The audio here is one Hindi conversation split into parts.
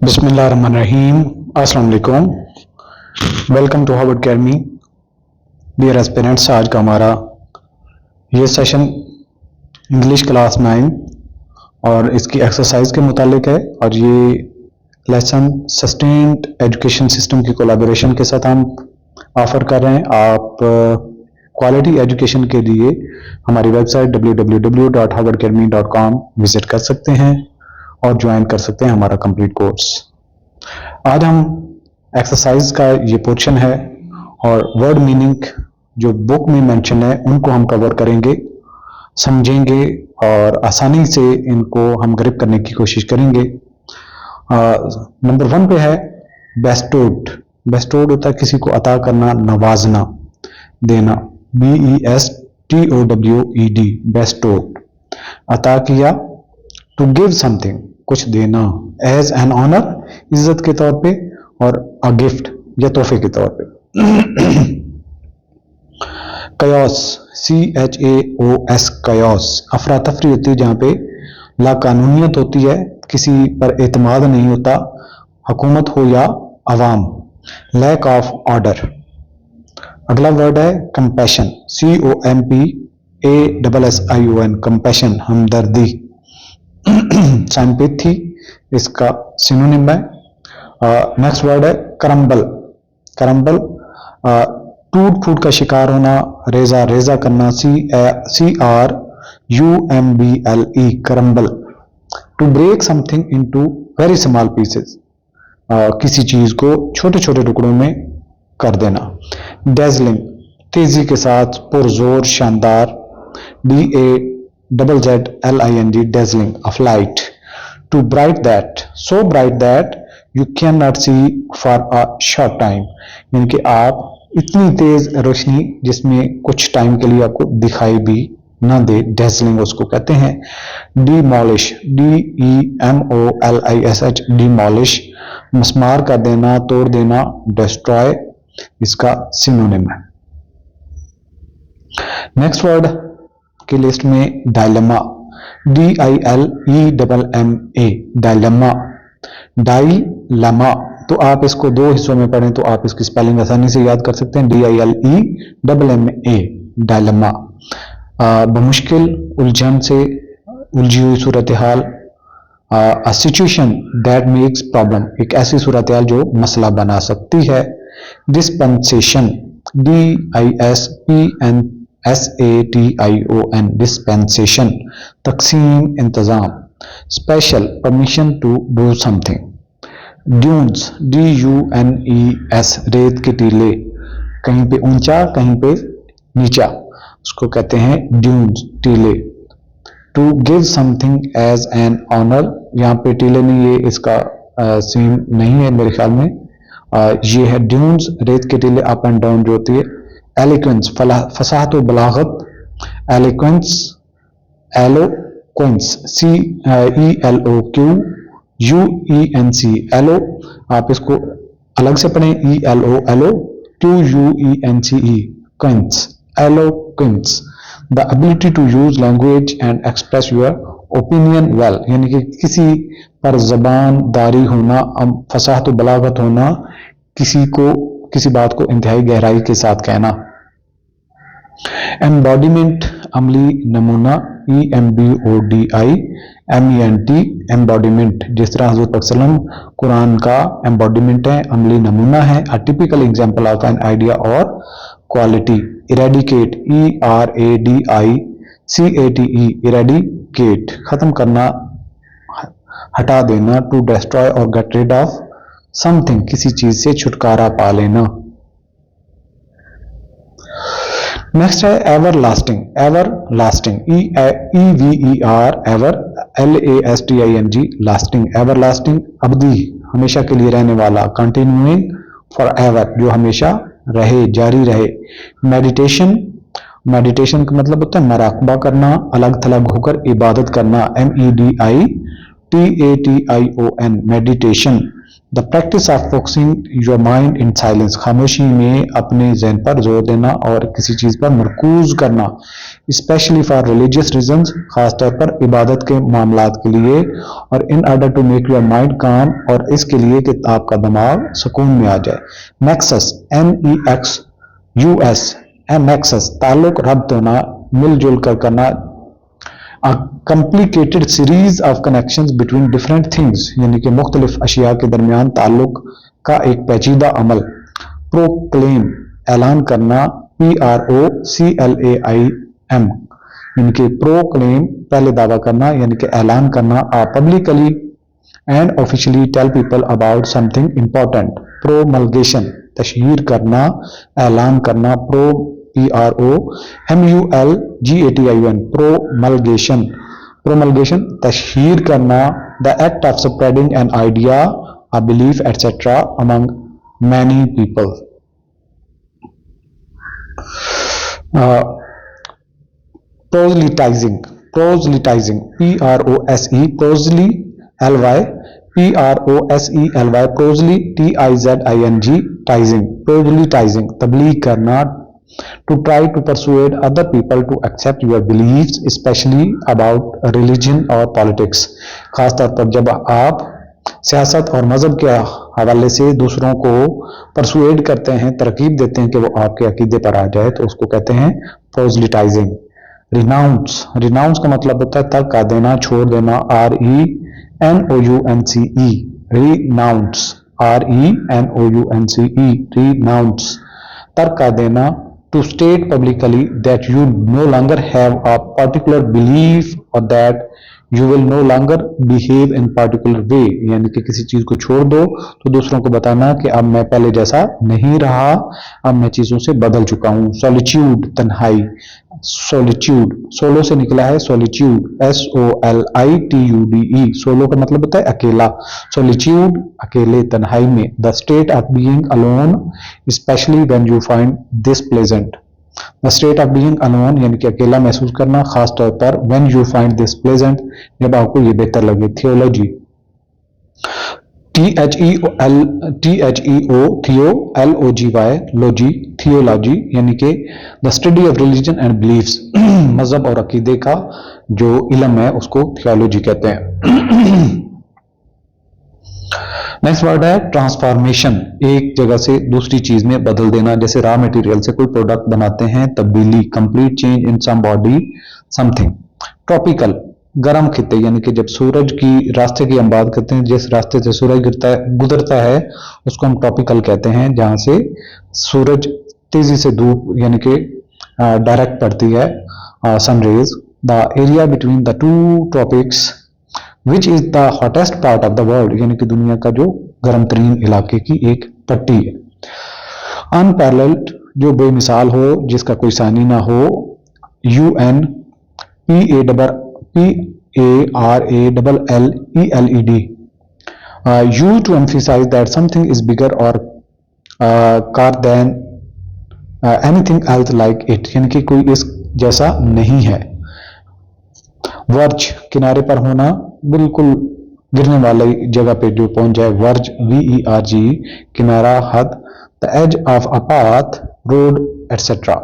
बिस्मिल्लाहिर्रहमानिर्रहीम। अस्सलाम वालेकुम। Welcome to Harvard Academy. Dear aspirants, आज का हमारा ये सेशन इंग्लिश क्लास 9 और इसकी एक्सरसाइज के मुतालिक है और ये लेसन सस्टेन्ड एजुकेशन सिस्टम की कोलैबोरेशन के साथ हम ऑफर कर रहे हैं। आप क्वालिटी एजुकेशन के लिए हमारी वेबसाइट www.harvardacademy.com विजिट कर सकते हैं और ज्वाइन कर सकते हैं हमारा कंप्लीट कोर्स। आज हम एक्सरसाइज का ये पोर्शन है और वर्ड मीनिंग जो बुक में मेंशन है उनको हम कवर करेंगे, समझेंगे और आसानी से इनको हम ग्रिप करने की कोशिश करेंगे। नंबर 1 पे है बेस्टोड। बेस्टोड होता है किसी को अता करना, नवाजना, देना। BESTOWED, बेस्टोड, अता किया। टू गिव समथिंग, कुछ देना। एज एन ऑनर, इज्जत के तौर पे, और अ गिफ्ट या तोहफे के तौर पे। कयास, CHAOS, कयास, अफरा तफरी होती है जहां पे लाकानूनियत होती है, किसी पर एतमाद नहीं होता, हुकूमत हो या अवाम। Lack of order. अगला वर्ड है कंपैशन, COMPASSION, कंपैशन, हमदर्दी। सिंपैथी इसका सिनोनिम है। नेक्स्ट वर्ड है क्रम्बल। क्रम्बल टूट फूट का शिकार होना, रेजा रेजा करना, CRUMBLE, crumble. To break something into very small pieces, किसी चीज को छोटे छोटे टुकड़ों में कर देना। डेजलिंग, तेजी के साथ, पुरजोर, शानदार। DAZZLING, dazzling, of light. Too bright that, so bright that you can not see for a short time, यानी कि आप इतनी तेज रोशनी जिसमें कुछ टाइम के लिए आपको दिखाई भी ना दे, डेजलिंग उसको कहते हैं। डिमोलिश, DEMOLISH, डिमोलिश, मस्मार कर देना, तोड़ देना। डिस्ट्रॉय इसका सिनोनिम है। नेक्स्ट वर्ड की लिस्ट में डायलेमा, DILEMMA, डायलेमा। डाइलमा, तो आप इसको दो हिस्सों में पढ़ें तो आप इसकी स्पेलिंग आसानी से याद कर सकते हैं। DILEMMA, dilemma. बमुश्किल, उलझन से, उलझी हुई सूरत हाल। A situation that makes problem, एक ऐसी सूरत हाल जो मसला बना सकती है। डिस्पेंसेशन, DISPENSATION, डिस्पेंसेशन, तकसीम, इंतजाम। Special, permission to do something. Dunes, DUNES, रेत के टीले, कहीं पे ऊंचा कहीं पे नीचा, उसको कहते हैं ड्यून्स, टीले। To give something as an honour, यहाँ पे टीले नहीं, ये इसका सेम नहीं है मेरे ख्याल में। ये है ड्यून्स, रेत के टीले, अप एंड डाउन जो होती है। एलिक्वेंस, फसाहत व बलागत। एलिक्वेंस, एलोक्वेंस, CELOQUENC, एलो, आप इसको अलग से पढ़ें, ELOQUENCE, quence, eloquence. The ability to use language and express your opinion well, यानी कि किसी पर जबानदारी होना, फसाहत व बलागत होना, किसी बात को इंतहाई गहराई के साथ कहना। एम्बॉडीमेंट, अमली नमूना, EMBODIMENT, एम्बॉडीमेंट, जिस तरह हज़रत वसल्लम कुरान का एम्बॉडीमेंट है, अमली नमूना है। A typical example of an idea और क्वालिटी। इरेडिकेट, ERADICATE, इरेडिकेट, खत्म करना, हटा देना। टू डिस्ट्रॉय और गेट रिड ऑफ समथिंग, किसी चीज से छुटकारा पा लेना। नेक्स्ट है ever lasting. Ever lasting, EVER, ever, LASTING, lasting, ever lasting, अबदी, हमेशा के लिए रहने वाला। कंटिन्यूइंग, फॉर एवर, जो हमेशा रहे, जारी रहे। मेडिटेशन, मेडिटेशन का मतलब होता है मराकबा करना, अलग थलग होकर इबादत करना। MEDITATION, meditation. The practice of focusing your mind in silence, खामोशी में अपने जहन पर जोर देना और किसी चीज पर मरकूज करना, स्पेशली फॉर रिलीजियस रीजंस, खासतौर पर इबादत के मामलात के लिए, और in order to make your mind calm, और इसके लिए कि आपका दिमाग सुकून में आ जाए। नेक्सस, NEXUS, नेक्सस ताल्लुक, रब्त होना, मिलजुल कर करना, a complicated series of connections between different things, यानी कि मुख्तलिफ अशिया के दरमियान ताल्लुक का एक पेचीदा अमल। प्रोक्लेम, ऐलान करना, PROCLAIM, यानी कि प्रोक्लेम पहले दावा करना यानी कि ऐलान करना, publicly and officially tell people about something important. Promulgation, तशहीर करना, ऐलान करना, PROMULGATION, प्रोमलगेशन, प्रोमलगेशन तशहीर करना, the act of spreading an idea, a belief etcetera among many people. Proselytizing, proselytizing, PROSE, prosely, PROSELY, prosely, TIZING, tizing, proselytizing तबलीग करना, to try to persuade other people to accept your beliefs, especially about religion or politics, खास तौर पर जब आप सियासत और मजहब के हवाले से दूसरों को परसुएड करते हैं, तरकीब देते हैं कि वो आपके अकीदे पर आ जाए, तो उसको कहते हैं प्रोजलिटाइजिंग। रिनाउंस, रिनाउंस का मतलब होता है तर्क का देना, छोड़ देना, RENOUNCE, रिनाउंस, RENOUNCE, रिनाउंस तर्क का देना, to state publicly that you no longer have a particular belief or that you will no longer behave in particular way, यानी कि किसी चीज को छोड़ दो तो दूसरों को बताना कि अब मैं पहले जैसा नहीं रहा, अब मैं चीजों से बदल चुका हूं। सॉलिट्यूड, तन्हाई, सॉलिट्यूड सोलो से निकला है, सॉलिट्यूड SOLITUDE, सोलो का मतलब होता है अकेला, सॉलिट्यूड अकेले, तन्हाई में। The state of being alone, specially when you find this pleasant, the state of being alone यानी कि अकेला महसूस करना, खास तौर पर when you find this pleasant, जब आपको ये बेहतर लगे। थियोलॉजी, THEO, थियो, LOGY, लोजी, थियोलॉजी यानी कि the study of religion and beliefs, मजहब और अकीदे का जो इल्म है उसको थियोलॉजी कहते हैं। नेक्स्ट वर्ड है ट्रांसफॉर्मेशन, एक जगह से दूसरी चीज में बदल देना, जैसे रॉ मटेरियल से कोई प्रोडक्ट बनाते हैं, तब्दीली, complete change in some body something. Tropical, गर्म खित्ते, यानी कि जब सूरज की रास्ते की हम बात करते हैं, जिस रास्ते से सूरज गुजरता है उसको हम ट्रॉपिकल कहते हैं, जहां से सूरज तेजी से धूप यानी कि डायरेक्ट पड़ती है, sun rays. The area between the two tropics which is the hottest part of the world, यानी कि दुनिया का जो गर्म तरीन इलाके की एक पट्टी है। अनपैरेलल्ड, जो बेमिसाल हो, जिसका कोई सानी ना हो। UNPARALLED, used to emphasize that something is bigger or car than anything else like it, यानी कि कोई इस जैसा नहीं है। वर्ज, किनारे पर होना, बिल्कुल गिरने वाली जगह पे जो पहुंच जाए, वर्ज, VERG, किनारा, हद। The edge of a path, road, etcetera.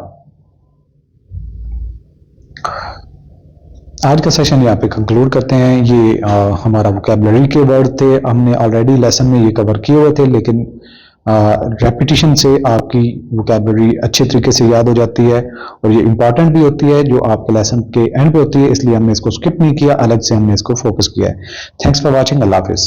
आज का सेशन यहाँ पे कंक्लूड करते हैं। ये हमारा वोकैबुलरी के वर्ड थे, हमने ऑलरेडी लेसन में ये कवर किए हुए थे, लेकिन रेपिटिशन से आपकी वोकैबुलरी अच्छे तरीके से याद हो जाती है और ये इंपॉर्टेंट भी होती है, जो आपके लेसन के एंड पे होती है, इसलिए हमने इसको स्किप नहीं किया, अलग से हमने इसको फोकस किया है। Thanks for watching, Allah Hafiz.